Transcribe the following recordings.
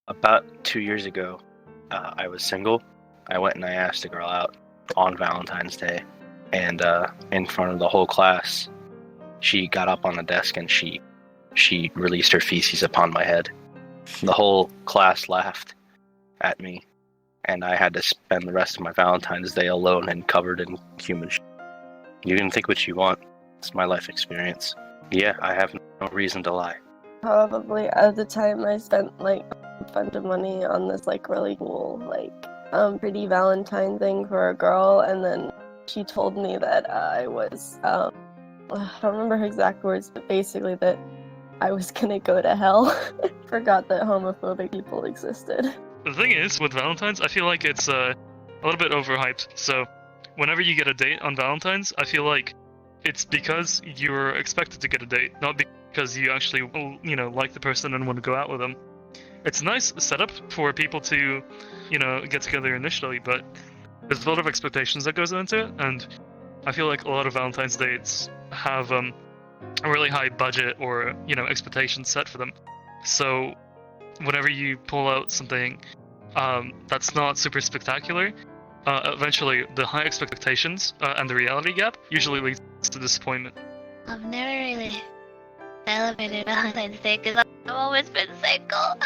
About 2 years ago, I was single. I went and I asked a girl out on Valentine's Day, and in front of the whole class, she got up on the desk and she released her feces upon my head. The whole class laughed at me, and I had to spend the rest of my Valentine's Day alone and covered in human shit. You can think what you want. It's my life experience. Yeah, I have no reason to lie. Probably at the time I spent like a bunch of money on this like really cool pretty Valentine thing for a girl, and then she told me that I was I don't remember her exact words, but basically that I was gonna go to hell. Forgot that homophobic people existed. The thing is, with Valentine's, I feel like it's a little bit overhyped. So, whenever you get a date on Valentine's, I feel like it's because you're expected to get a date, not because you actually, like the person and want to go out with them. It's a nice setup for people to, get together initially, but there's a lot of expectations that goes into it, and I feel like a lot of Valentine's dates have a really high budget or, expectations set for them. So, whenever you pull out something that's not super spectacular, eventually the high expectations and the reality gap usually leads to disappointment. I've never really celebrated Valentine's Day because I've always been single.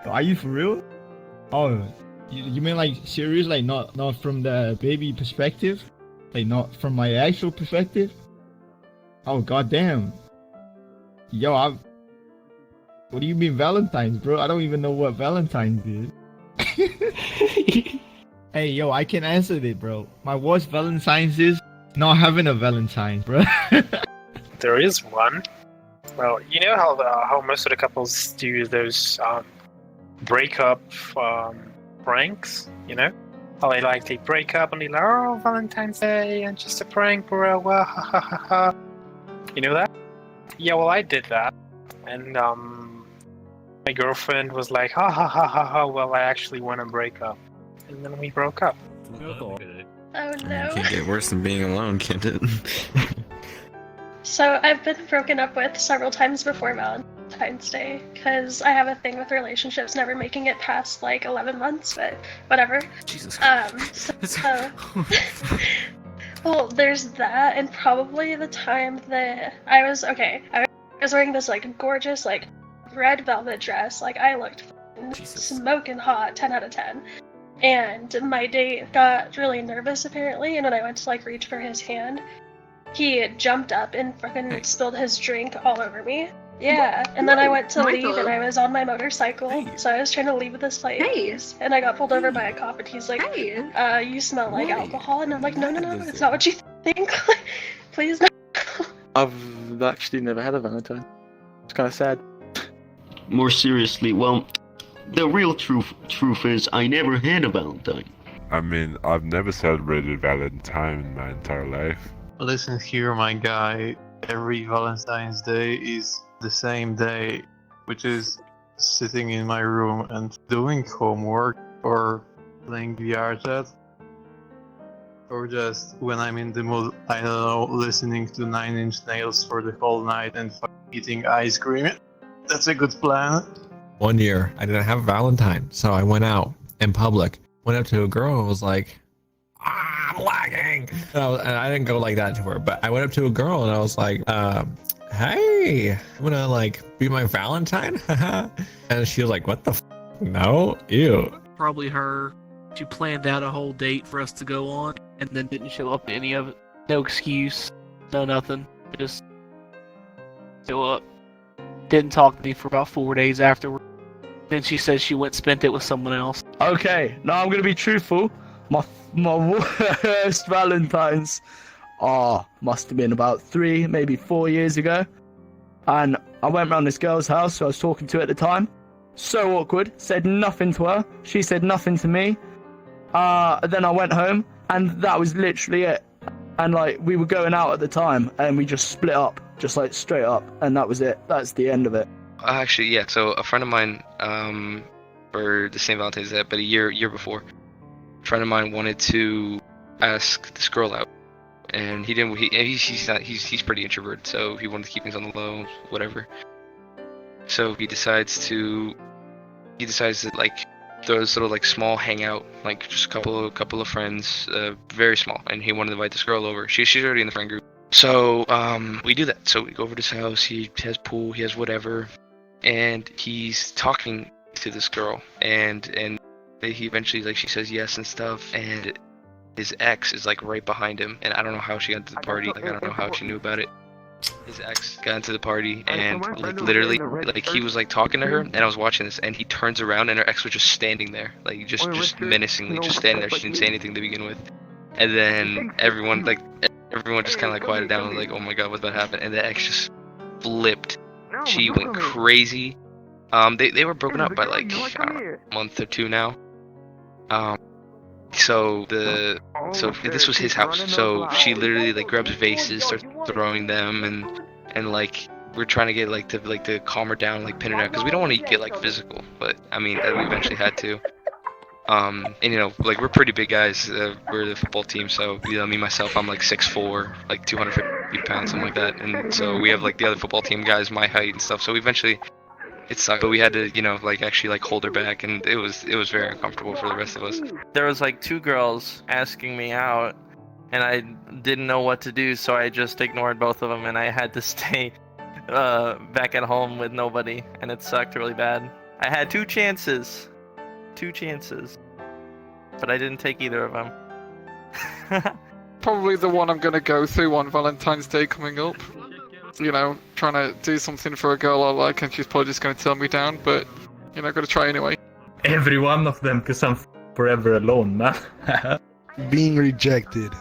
Are you for real? Oh, you mean like serious? Like not from the baby perspective? Like not from my actual perspective? Oh goddamn! Yo, what do you mean Valentine's, bro? I don't even know what Valentine's is. Hey, yo, I can answer it, bro. My worst Valentine's is not having a Valentine, bro. There is one. Well, you know how most of the couples do those breakup pranks, How they break up and they're like, oh, Valentine's Day and just a prank, bro. Well, ha ha ha ha. You know that? Yeah, well, I did that, and my girlfriend was like, ha ha ha ha ha. Well, I actually want to break up, and then we broke up. Oh It no. can't get worse than being alone, can it? So I've been broken up with several times before Valentine's Day because I have a thing with relationships never making it past like 11 months, but whatever. Jesus. Well, there's that, and probably the time that I was wearing this like gorgeous like red velvet dress, like I looked smoking hot, 10 out of 10. And my date got really nervous apparently, and when I went to like reach for his hand, he jumped up and fucking spilled his drink all over me. Yeah, and then I went to leave, and I was on my motorcycle, so I was trying to leave this place, and I got pulled over by a cop, and he's like, you smell like alcohol, and I'm like, no, it's not what you think, please no. I've actually never had a Valentine. It's kind of sad. More seriously, well, the real truth is I never had a Valentine. I mean, I've never celebrated Valentine in my entire life. Listen here, my guy. Every Valentine's Day is the same day, which is sitting in my room and doing homework or playing VRChat, or just when I'm in the mood, I don't know, listening to Nine Inch Nails for the whole night and eating ice cream. That's a good plan. One year, I didn't have a Valentine, so I went out in public, went up to a girl and was like, I'm lagging. And I didn't go like that to her, but I went up to a girl and I was like, hey, you wanna like be my Valentine? And she was like, what the no, ew. Probably her. She planned out a whole date for us to go on and then didn't show up to any of it. No excuse, no nothing. Just show up. Didn't talk to me for about 4 days afterward. Then she said she went spent it with someone else. Okay, now I'm gonna be truthful. My worst Valentine's must have been about 3, maybe 4 years ago. And I went round this girl's house who I was talking to at the time. So awkward, said nothing to her. She said nothing to me. Then I went home and that was literally it. And like we were going out at the time and we just split up, just like straight up, and that was it. That's the end of it. Actually, yeah, so a friend of mine, for the same Valentine's Day, but a year before, a friend of mine wanted to ask this girl out, and he didn't. He's pretty introverted, so he wanted to keep things on the low, whatever. So he decides to he decides to like throw this little like small hangout, like just a couple of friends, very small, and he wanted to invite this girl over. She's already in the friend group. So we do that. So we go over to his house. He has pool. He has whatever, and he's talking to this girl, and he eventually like she says yes and stuff, and his ex is like right behind him, and I don't know how she got into the party. Like I don't know how she knew about it. His ex got into the party, and like literally, like he was like talking to her, and I was watching this, and he turns around, and her ex was just standing there, like just menacingly, just standing there. She didn't say anything to begin with, and then everyone just kind of like quieted down, like, oh my god, what's about to happen? And the ex just flipped. She went crazy. They were broken up by like I don't know, a month or two now. So this was his house. So she literally like grabs vases, starts throwing them, and like we're trying to get like to calm her down, like pin her down, because we don't want to get like physical. But I mean, we eventually had to. And you know, like we're pretty big guys. We're the football team, so you know, me myself, I'm like 6'4", like 250 pounds, something like that. And so we have like the other football team guys my height and stuff. So eventually, it sucked, but we had to, you know, like actually like hold her back, and it was very uncomfortable for the rest of us. There was like 2 girls asking me out, and I didn't know what to do, so I just ignored both of them, and I had to stay back at home with nobody, and it sucked really bad. I had 2 chances, but I didn't take either of them. Probably the one I'm gonna go through on Valentine's Day coming up. You know, trying to do something for a girl I like, and she's probably just going to turn me down, but, you know, got to try anyway. Every one of them, because I'm forever alone, man. Being rejected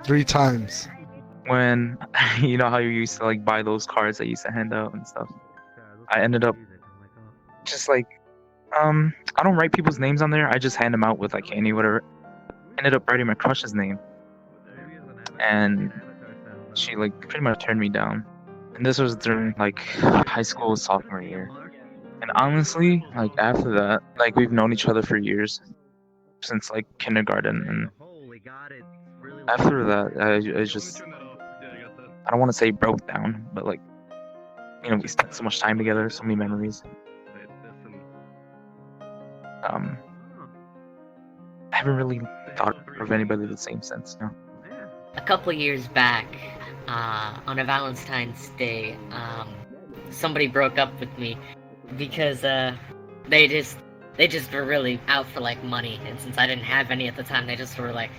3 times. When, you know how you used to, like, buy those cards that you used to hand out and stuff. I ended up just, like, I don't write people's names on there, I just hand them out with, like, candy, whatever. I ended up writing my crush's name. And she like pretty much turned me down, and this was during like high school sophomore year. And honestly, like after that, like we've known each other for years, since like kindergarten, and after that I just, I don't want to say broke down, but like, you know, we spent so much time together, so many memories. I haven't really thought of anybody the same since now. A couple years back, on a Valentine's Day, somebody broke up with me because they just were really out for like money, and since I didn't have any at the time, they just were like,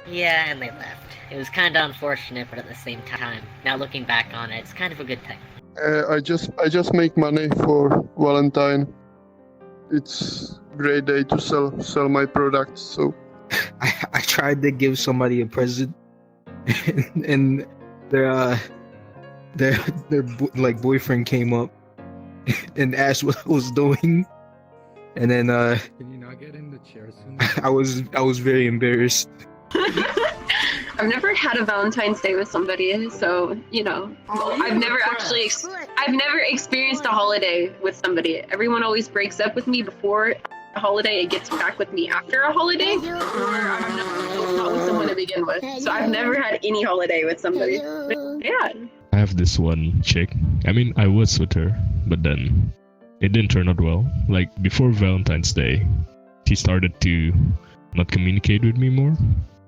yeah, and they left. It was kind of unfortunate, but at the same time, now looking back on it, it's kind of a good thing. I just make money for Valentine. It's great day to sell my products. So I tried to give somebody a present, and their like boyfriend came up and asked what I was doing, and then can you not get in the chair soon? I was very embarrassed. I've never had a Valentine's Day with somebody, so you know, I've never experienced a holiday with somebody. Everyone always breaks up with me before a holiday and gets back with me after a holiday, or I'm not with someone to begin with. So I've never had any holiday with somebody. Yeah. I have this one chick. I mean, I was with her, but then it didn't turn out well. Like before Valentine's Day, she started to not communicate with me more.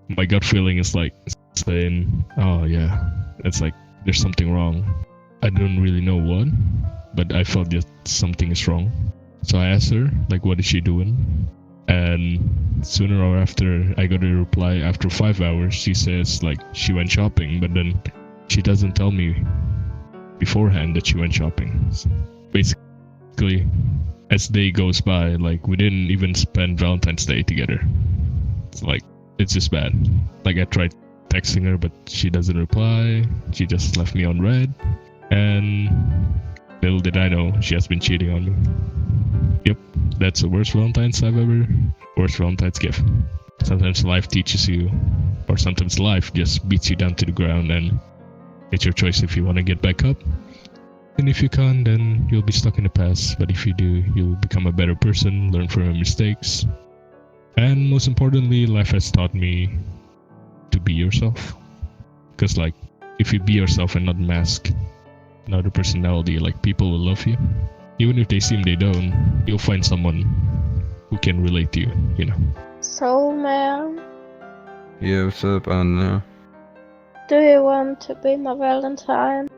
My gut feeling is like saying, oh yeah, it's like there's something wrong. I don't really know what, but I felt that something is wrong. So I asked her, like, what is she doing? And sooner or after, I got a reply after 5 hours. She says, like, she went shopping, but then she doesn't tell me beforehand that she went shopping. So basically, as day goes by, like, we didn't even spend Valentine's Day together. It's like, it's just bad. Like, I tried texting her, but she doesn't reply. She just left me on red. And little did I know, she has been cheating on me. Yep, that's the worst Valentine's worst Valentine's gift. Sometimes life teaches you, or sometimes life just beats you down to the ground, and it's your choice if you want to get back up. And if you can't, then you'll be stuck in the past. But if you do, you'll become a better person, learn from your mistakes. And most importantly, life has taught me to be yourself. Because like, if you be yourself and not mask another personality, like people will love you. Even if they seem they don't, you'll find someone who can relate to you, you know. So, man, Yeah, what's up, Anna? do you want to be my Valentine?